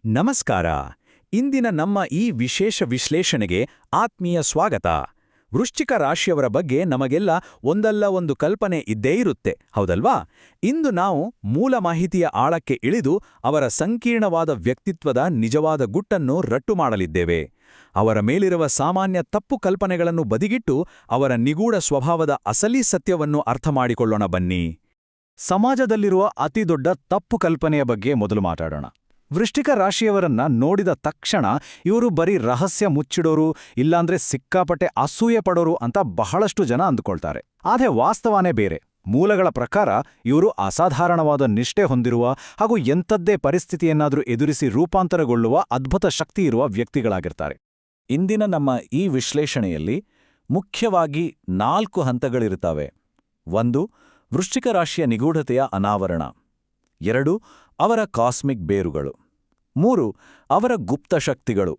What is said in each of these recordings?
ನಮಸ್ಕಾರ. ಇಂದಿನ ನಮ್ಮ ಈ ವಿಶೇಷ ವಿಶ್ಲೇಷಣೆಗೆ ಆತ್ಮೀಯ ಸ್ವಾಗತ. ವೃಶ್ಚಿಕ ರಾಶಿಯವರ ಬಗ್ಗೆ ನಮಗೆಲ್ಲ ಒಂದಲ್ಲ ಒಂದು ಕಲ್ಪನೆ ಇದ್ದೇ ಇರುತ್ತೆ, ಹೌದಲ್ವಾ? ಇಂದು ನಾವು ಮೂಲ ಮಾಹಿತಿಯ ಆಳಕ್ಕೆ ಇಳಿದು ಅವರ ಸಂಕೀರ್ಣವಾದ ವ್ಯಕ್ತಿತ್ವದ ನಿಜವಾದ ಗುಟ್ಟನ್ನು ರಟ್ಟು ಮಾಡಲಿದ್ದೇವೆ. ಅವರ ಮೇಲಿರುವ ಸಾಮಾನ್ಯ ತಪ್ಪು ಕಲ್ಪನೆಗಳನ್ನು ಬದಿಗಿಟ್ಟು ಅವರ ನಿಗೂಢ ಸ್ವಭಾವದ ಅಸಲಿ ಸತ್ಯವನ್ನು ಅರ್ಥಮಾಡಿಕೊಳ್ಳೋಣ ಬನ್ನಿ. ಸಮಾಜದಲ್ಲಿರುವ ಅತಿದೊಡ್ಡ ತಪ್ಪು ಕಲ್ಪನೆಯ ಬಗ್ಗೆ ಮೊದಲು ಮಾತಾಡೋಣ. ವೃಶ್ಚಿಕ ರಾಶಿಯವರನ್ನ ನೋಡಿದ ತಕ್ಷಣ ಇವರು ಬರೀ ರಹಸ್ಯ ಮುಚ್ಚಿಡೋರು, ಇಲ್ಲಾಂದ್ರೆ ಸಿಕ್ಕಾಪಟ್ಟೆ ಅಸೂಯೆ ಪಡೋರು ಅಂತ ಬಹಳಷ್ಟು ಜನ ಅಂದುಕೊಳ್ತಾರೆ. ಆದರೆ ವಾಸ್ತವನೇ ಬೇರೆ. ಮೂಲಗಳ ಪ್ರಕಾರ ಇವರು ಅಸಾಧಾರಣವಾದ ನಿಷ್ಠೆ ಹೊಂದಿರುವ ಹಾಗೂ ಎಂಥದ್ದೇ ಪರಿಸ್ಥಿತಿಯನ್ನಾದರೂ ಎದುರಿಸಿ ರೂಪಾಂತರಗೊಳ್ಳುವ ಅದ್ಭುತ ಶಕ್ತಿ ಇರುವ ವ್ಯಕ್ತಿಗಳಾಗಿರ್ತಾರೆ. ಇಂದಿನ ನಮ್ಮ ಈ ವಿಶ್ಲೇಷಣೆಯಲ್ಲಿ ಮುಖ್ಯವಾಗಿ 4 ಹಂತಗಳಿರುತ್ತವೆ. 1. ವೃಶ್ಚಿಕ ರಾಶಿಯ ನಿಗೂಢತೆಯ ಅನಾವರಣ. 2. ಅವರ ಕಾಸ್ಮಿಕ್ ಬೇರುಗಳು. 3. ಅವರ ಗುಪ್ತ ಶಕ್ತಿಗಳು.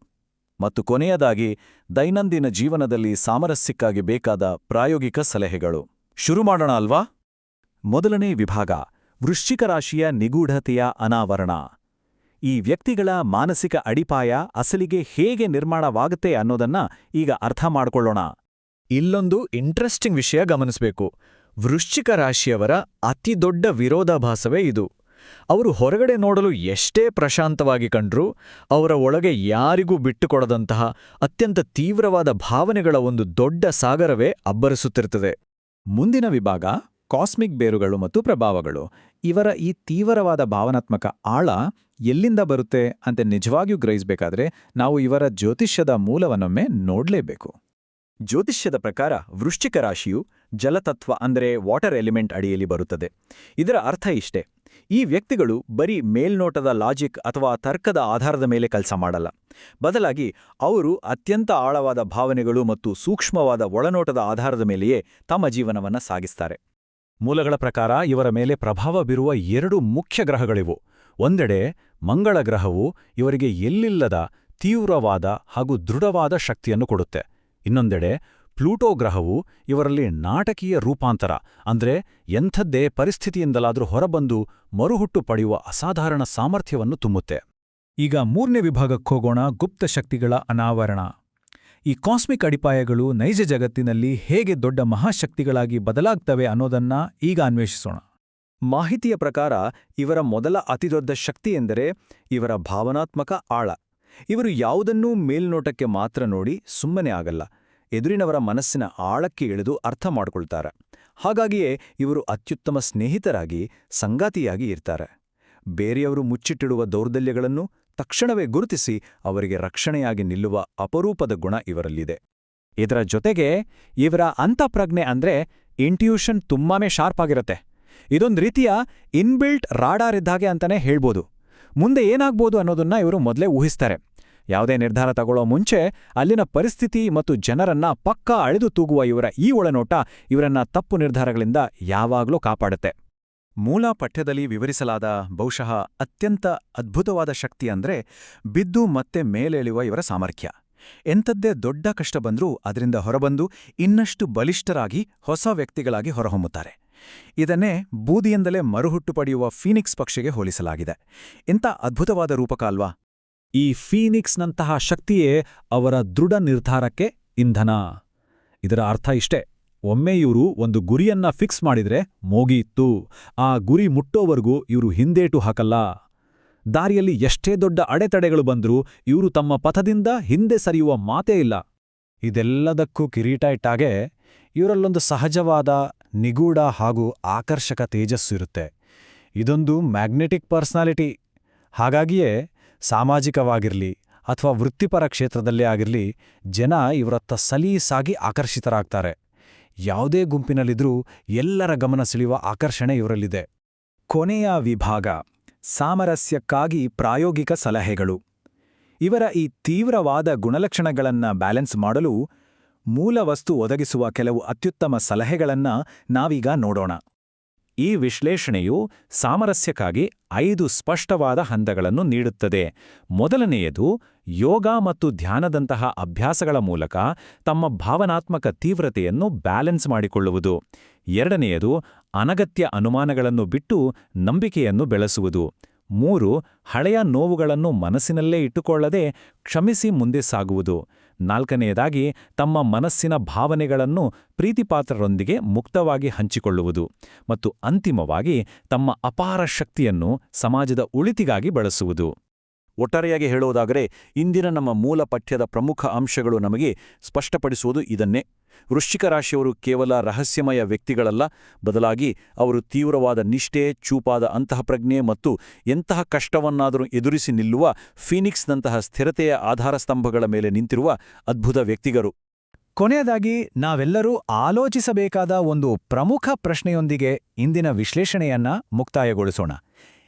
ಮತ್ತು ಕೊನೆಯದಾಗಿ ದೈನಂದಿನ ಜೀವನದಲ್ಲಿ ಸಾಮರಸ್ಯಕ್ಕಾಗಿ ಬೇಕಾದ ಪ್ರಾಯೋಗಿಕ ಸಲಹೆಗಳು. ಶುರು ಮಾಡೋಣ ಅಲ್ವಾ? ಮೊದಲನೇ ವಿಭಾಗ, ವೃಶ್ಚಿಕ ರಾಶಿಯ ನಿಗೂಢತೆಯ ಅನಾವರಣ. ಈ ವ್ಯಕ್ತಿಗಳ ಮಾನಸಿಕ ಅಡಿಪಾಯ ಅಸಲಿಗೆ ಹೇಗೆ ನಿರ್ಮಾಣವಾಗುತ್ತೆ ಅನ್ನೋದನ್ನ ಈಗ ಅರ್ಥ ಮಾಡ್ಕೊಳ್ಳೋಣ. ಇಲ್ಲೊಂದು ಇಂಟ್ರೆಸ್ಟಿಂಗ್ ವಿಷಯ ಗಮನಿಸಬೇಕು. ವೃಶ್ಚಿಕ ರಾಶಿಯವರ ಅತಿದೊಡ್ಡ ವಿರೋಧಾಭಾಸವೇ ಇದು. ಅವರು ಹೊರಗಡೆ ನೋಡಲು ಎಷ್ಟೇ ಪ್ರಶಾಂತವಾಗಿ ಕಂಡ್ರೂ ಅವರ ಒಳಗೆ ಯಾರಿಗೂ ಬಿಟ್ಟುಕೊಡದಂತಹ ಅತ್ಯಂತ ತೀವ್ರವಾದ ಭಾವನೆಗಳ ಒಂದು ದೊಡ್ಡ ಸಾಗರವೇ ಅಬ್ಬರಿಸುತ್ತಿರುತ್ತದೆ. ಮುಂದಿನ ವಿಭಾಗ, ಕಾಸ್ಮಿಕ್ ಬೇರುಗಳು ಮತ್ತು ಪ್ರಭಾವಗಳು. ಇವರ ಈ ತೀವ್ರವಾದ ಭಾವನಾತ್ಮಕ ಆಳ ಎಲ್ಲಿಂದ ಬರುತ್ತೆ ಅಂತ ನಿಜವಾಗಿಯೂ ಗ್ರಹಿಸಬೇಕಾದ್ರೆ ನಾವು ಇವರ ಜ್ಯೋತಿಷ್ಯದ ಮೂಲವನ್ನೊಮ್ಮೆ ನೋಡಲೇಬೇಕು. ಜ್ಯೋತಿಷ್ಯದ ಪ್ರಕಾರ ವೃಶ್ಚಿಕ ರಾಶಿಯು ಜಲತತ್ವ ಅಂದರೆ ವಾಟರ್ ಎಲಿಮೆಂಟ್ ಅಡಿಯಲ್ಲಿ ಬರುತ್ತದೆ. ಇದರ ಅರ್ಥ ಇಷ್ಟೇ: ಈ ವ್ಯಕ್ತಿಗಳು ಬರೀ ಮೇಲ್ನೋಟದ ಲಾಜಿಕ್ ಅಥವಾ ತರ್ಕದ ಆಧಾರದ ಮೇಲೆ ಕೆಲಸ ಮಾಡಲ್ಲ. ಬದಲಾಗಿ ಅವರು ಅತ್ಯಂತ ಆಳವಾದ ಭಾವನೆಗಳು ಮತ್ತು ಸೂಕ್ಷ್ಮವಾದ ಒಳನೋಟದ ಆಧಾರದ ಮೇಲೆಯೇ ತಮ್ಮ ಜೀವನವನ್ನು ಸಾಗಿಸ್ತಾರೆ. ಮೂಲಗಳ ಪ್ರಕಾರ ಇವರ ಮೇಲೆ ಪ್ರಭಾವ ಬೀರುವ 2 ಮುಖ್ಯ ಗ್ರಹಗಳಿವು. ಒಂದೆಡೆ ಮಂಗಳ ಗ್ರಹವು ಇವರಿಗೆ ಎಲ್ಲಿಲ್ಲದ ತೀವ್ರವಾದ ಹಾಗೂ ದೃಢವಾದ ಶಕ್ತಿಯನ್ನು ಕೊಡುತ್ತೆ. ಇನ್ನೊಂದೆಡೆ ಪ್ಲೂಟೋ ಗ್ರಹವು ಇವರಲ್ಲಿ ನಾಟಕೀಯ ರೂಪಾಂತರ ಅಂದ್ರೆ ಎಂಥದ್ದೇ ಪರಿಸ್ಥಿತಿಯಿಂದಲಾದರೂ ಹೊರಬಂದು ಮರುಹುಟ್ಟು ಪಡೆಯುವ ಅಸಾಧಾರಣ ಸಾಮರ್ಥ್ಯವನ್ನು ತುಂಬುತ್ತೆ. ಈಗ 3ನೇ ವಿಭಾಗಕ್ಕೋಗೋಣ, ಗುಪ್ತ ಶಕ್ತಿಗಳ ಅನಾವರಣ. ಈ ಕಾಸ್ಮಿಕ್ ಅಡಿಪಾಯಗಳು ನೈಜ ಜಗತ್ತಿನಲ್ಲಿ ಹೇಗೆ ದೊಡ್ಡ ಮಹಾಶಕ್ತಿಗಳಾಗಿ ಬದಲಾಗ್ತವೆ ಅನ್ನೋದನ್ನ ಈಗ ಅನ್ವೇಷಿಸೋಣ. ಮಾಹಿತಿಯ ಪ್ರಕಾರ ಇವರ ಮೊದಲ ಅತಿದೊಡ್ಡ ಶಕ್ತಿ ಎಂದರೆ ಇವರ ಭಾವನಾತ್ಮಕ ಆಳ. ಇವರು ಯಾವುದನ್ನೂ ಮೇಲ್ನೋಟಕ್ಕೆ ಮಾತ್ರ ನೋಡಿ ಸುಮ್ಮನೆ ಆಗಲ್ಲ. ಎದುರಿನವರ ಮನಸ್ಸಿನ ಆಳಕ್ಕೆ ಇಳಿದು ಅರ್ಥ ಮಾಡ್ಕೊಳ್ತಾರೆ. ಹಾಗಾಗಿಯೇ ಇವರು ಅತ್ಯುತ್ತಮ ಸ್ನೇಹಿತರಾಗಿ, ಸಂಗಾತಿಯಾಗಿ ಇರ್ತಾರೆ. ಬೇರೆಯವರು ಮುಚ್ಚಿಟ್ಟಿಡುವ ದೌರ್ಬಲ್ಯಗಳನ್ನು ತಕ್ಷಣವೇ ಗುರುತಿಸಿ ಅವರಿಗೆ ರಕ್ಷಣೆಯಾಗಿ ನಿಲ್ಲುವ ಅಪರೂಪದ ಗುಣ ಇವರಲ್ಲಿದೆ. ಇದರ ಜೊತೆಗೆ ಇವರ ಅಂತಃಪ್ರಜ್ಞೆ ಅಂದ್ರೆ ಇಂಟ್ಯೂಷನ್ ತುಂಬಾನೇ ಶಾರ್ಪ್ ಆಗಿರುತ್ತೆ. ಇದೊಂದು ರೀತಿಯ ಇನ್ಬಿಲ್ಟ್ ರಾಡಾರ್ ಇದ್ದಾಗೆ ಅಂತಾನೆ ಹೇಳ್ಬೋದು. ಮುಂದೆ ಏನಾಗ್ಬೋದು ಅನ್ನೋದನ್ನ ಇವರು ಮೊದಲೇ ಊಹಿಸ್ತಾರೆ. ಯಾವುದೇ ನಿರ್ಧಾರ ತಗೊಳ್ಳೋ ಮುಂಚೆ ಅಲ್ಲಿನ ಪರಿಸ್ಥಿತಿ ಮತ್ತು ಜನರನ್ನ ಪಕ್ಕಾ ಅಳೆದು ತೂಗುವ ಇವರ ಈ ಒಳನೋಟ ಇವರನ್ನ ತಪ್ಪು ನಿರ್ಧಾರಗಳಿಂದ ಯಾವಾಗಲೂ ಕಾಪಾಡುತ್ತೆ. ಮೂಲ ಪಠ್ಯದಲ್ಲಿ ವಿವರಿಸಲಾದ ಬಹುಶಃ ಅತ್ಯಂತ ಅದ್ಭುತವಾದ ಶಕ್ತಿ ಅಂದ್ರೆ ಬಿದ್ದು ಮತ್ತೆ ಮೇಲೇಳುವ ಇವರ ಸಾಮರ್ಥ್ಯ. ಎಂಥದ್ದೇ ದೊಡ್ಡ ಕಷ್ಟ ಬಂದ್ರೂ ಅದರಿಂದ ಹೊರಬಂದು ಇನ್ನಷ್ಟು ಬಲಿಷ್ಠರಾಗಿ ಹೊಸ ವ್ಯಕ್ತಿಗಳಾಗಿ ಹೊರಹೊಮ್ಮುತ್ತಾರೆ. ಇದನ್ನೇ ಬೂದಿಯಿಂದಲೇ ಮರುಹುಟ್ಟು ಪಡೆಯುವ ಫೀನಿಕ್ಸ್ ಪಕ್ಷಿಗೆ ಹೋಲಿಸಲಾಗಿದೆ. ಇಂಥ ಅದ್ಭುತವಾದ ರೂಪಕ ಅಲ್ವಾ? ಈ ಫೀನಿಕ್ಸ್ನಂತಹ ಶಕ್ತಿಯೇ ಅವರ ದೃಢ ನಿರ್ಧಾರಕ್ಕೆ ಇಂಧನ. ಇದರ ಅರ್ಥ ಇಷ್ಟೇ: ಒಮ್ಮೆ ಇವರು ಒಂದು ಗುರಿಯನ್ನ ಫಿಕ್ಸ್ ಮಾಡಿದ್ರೆ ಮೋಗಿಯಿತ್ತು. ಆ ಗುರಿ ಮುಟ್ಟೋವರೆಗೂ ಇವರು ಹಿಂದೇಟು ಹಾಕಲ್ಲ. ದಾರಿಯಲ್ಲಿ ಎಷ್ಟೇ ದೊಡ್ಡ ಅಡೆತಡೆಗಳು ಬಂದ್ರೂ ಇವರು ತಮ್ಮ ಪಥದಿಂದ ಹಿಂದೆ ಸರಿಯುವ ಮಾತೇ ಇಲ್ಲ. ಇದೆಲ್ಲದಕ್ಕೂ ಕಿರೀಟ ಇಟ್ಟಾಗೆ ಇವರಲ್ಲೊಂದು ಸಹಜವಾದ, ನಿಗೂಢ ಹಾಗೂ ಆಕರ್ಷಕ ತೇಜಸ್ಸು ಇರುತ್ತೆ. ಇದೊಂದು ಮ್ಯಾಗ್ನೆಟಿಕ್ ಪರ್ಸನಾಲಿಟಿ. ಹಾಗಾಗಿಯೇ ಸಾಮಾಜಿಕವಾಗಿರಲಿ ಅಥವಾ ವೃತ್ತಿಪರ ಕ್ಷೇತ್ರದಲ್ಲೇ ಆಗಿರಲಿ ಜನ ಇವರತ್ತ ಸಲೀಸಾಗಿ ಆಕರ್ಷಿತರಾಗ್ತಾರೆ. ಯಾವುದೇ ಗುಂಪಿನಲ್ಲಿದ್ರೂ ಎಲ್ಲರ ಗಮನ ಸೆಳೆಯುವ ಆಕರ್ಷಣೆ ಇವರಲ್ಲಿದೆ. ಕೊನೆಯ ವಿಭಾಗ, ಸಾಮರಸ್ಯಕ್ಕಾಗಿ ಪ್ರಾಯೋಗಿಕ ಸಲಹೆಗಳು. ಇವರ ಈ ತೀವ್ರವಾದ ಗುಣಲಕ್ಷಣಗಳನ್ನ ಬ್ಯಾಲೆನ್ಸ್ ಮಾಡಲು ಮೂಲ ವಸ್ತು ಒದಗಿಸುವ ಕೆಲವು ಅತ್ಯುತ್ತಮ ಸಲಹೆಗಳನ್ನ ನಾವೀಗ ನೋಡೋಣ. ಈ ವಿಶ್ಲೇಷಣೆಯು ಸಾಮರಸ್ಯಕ್ಕಾಗಿ 5 ಸ್ಪಷ್ಟವಾದ ಹಂತಗಳನ್ನು ನೀಡುತ್ತದೆ. ಮೊದಲನೆಯದು, ಯೋಗ ಮತ್ತು ಧ್ಯಾನದಂತಹ ಅಭ್ಯಾಸಗಳ ಮೂಲಕ ತಮ್ಮ ಭಾವನಾತ್ಮಕ ತೀವ್ರತೆಯನ್ನು ಬ್ಯಾಲೆನ್ಸ್ ಮಾಡಿಕೊಳ್ಳುವುದು. ಎರಡನೆಯದು, ಅನಗತ್ಯ ಅನುಮಾನಗಳನ್ನು ಬಿಟ್ಟು ನಂಬಿಕೆಯನ್ನು ಬೆಳೆಸುವುದು. 3. ಹಳೆಯ ನೋವುಗಳನ್ನು ಮನಸ್ಸಿನಲ್ಲೇ ಇಟ್ಟುಕೊಳ್ಳದೆ ಕ್ಷಮಿಸಿ ಮುಂದೆ ಸಾಗುವುದು. 4ನೇದಾಗಿ ತಮ್ಮ ಮನಸ್ಸಿನ ಭಾವನೆಗಳನ್ನು ಪ್ರೀತಿಪಾತ್ರರೊಂದಿಗೆ ಮುಕ್ತವಾಗಿ ಹಂಚಿಕೊಳ್ಳುವುದು. ಮತ್ತು ಅಂತಿಮವಾಗಿ ತಮ್ಮ ಅಪಾರ ಶಕ್ತಿಯನ್ನು ಸಮಾಜದ ಉಳಿತಿಗಾಗಿ ಬಳಸುವುದು. ಒಟ್ಟಾರೆಯಾಗಿ ಹೇಳುವುದಾದರೆ ಇಂದಿನ ನಮ್ಮ ಮೂಲ ಪಠ್ಯದ ಪ್ರಮುಖ ಅಂಶಗಳು ನಮಗೆ ಸ್ಪಷ್ಟಪಡಿಸುವುದು ಇದನ್ನೇ. ವೃಶ್ಚಿಕ ರಾಶಿಯವರು ಕೇವಲ ರಹಸ್ಯಮಯ ವ್ಯಕ್ತಿಗಳಲ್ಲ, ಬದಲಾಗಿ ಅವರು ತೀವ್ರವಾದ ನಿಷ್ಠೆ, ಚೂಪಾದ ಅಂತಃಪ್ರಜ್ಞೆ ಮತ್ತು ಎಂತಹ ಕಷ್ಟವನ್ನಾದರೂ ಎದುರಿಸಿ ನಿಲ್ಲುವ ಫೀನಿಕ್ಸ್ನಂತಹ ಸ್ಥಿರತೆಯ ಆಧಾರಸ್ತಂಭಗಳ ಮೇಲೆ ನಿಂತಿರುವ ಅದ್ಭುತ ವ್ಯಕ್ತಿಗರು. ಕೊನೆಯದಾಗಿ ನಾವೆಲ್ಲರೂ ಆಲೋಚಿಸಬೇಕಾದ ಒಂದು ಪ್ರಮುಖ ಪ್ರಶ್ನೆಯೊಂದಿಗೆ ಇಂದಿನ ವಿಶ್ಲೇಷಣೆಯನ್ನ ಮುಕ್ತಾಯಗೊಳಿಸೋಣ.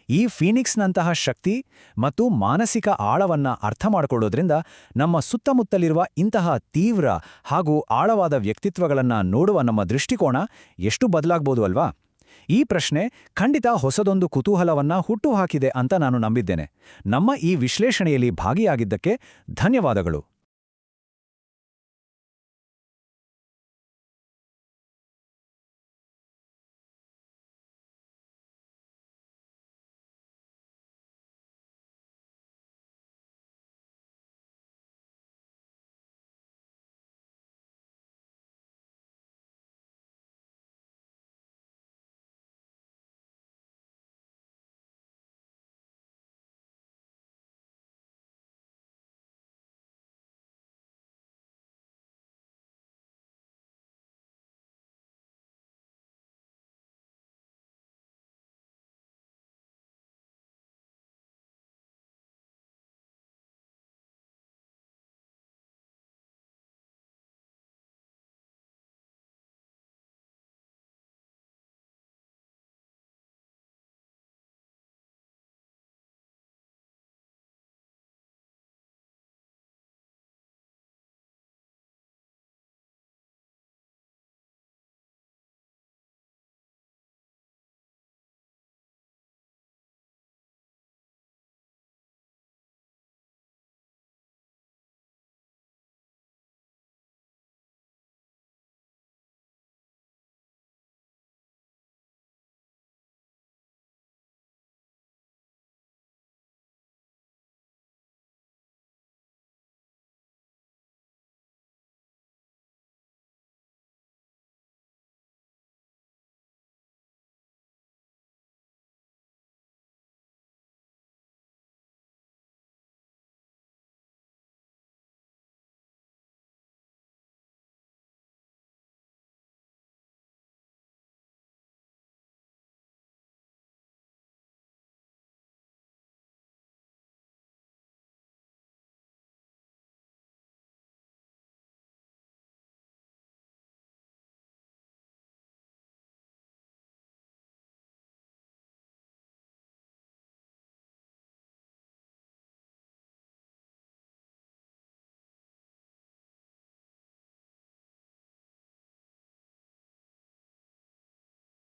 ಈ ಫೀನಿಕ್ಸ್ನಂತಹ ಶಕ್ತಿ ಮತ್ತು ಮಾನಸಿಕ ಆಳವನ್ನ ಅರ್ಥಮಾಡಿಕೊಳ್ಳೋದ್ರಿಂದ ನಮ್ಮ ಸುತ್ತಮುತ್ತಲಿರುವ ಇಂತಹ ತೀವ್ರ ಹಾಗೂ ಆಳವಾದ ವ್ಯಕ್ತಿತ್ವಗಳನ್ನ ನೋಡುವ ನಮ್ಮ ದೃಷ್ಟಿಕೋನ ಎಷ್ಟು ಬದಲಾಗ್ಬೋದು ಅಲ್ವಾ? ಈ ಪ್ರಶ್ನೆ ಖಂಡಿತ ಹೊಸದೊಂದು ಕುತೂಹಲವನ್ನ ಹುಟ್ಟುಹಾಕಿದೆ ಅಂತ ನಾನು ನಂಬಿದ್ದೇನೆ. ನಮ್ಮ ಈ ವಿಶ್ಲೇಷಣೆಯಲ್ಲಿ ಭಾಗಿಯಾಗಿದ್ದಕ್ಕೆ ಧನ್ಯವಾದಗಳು.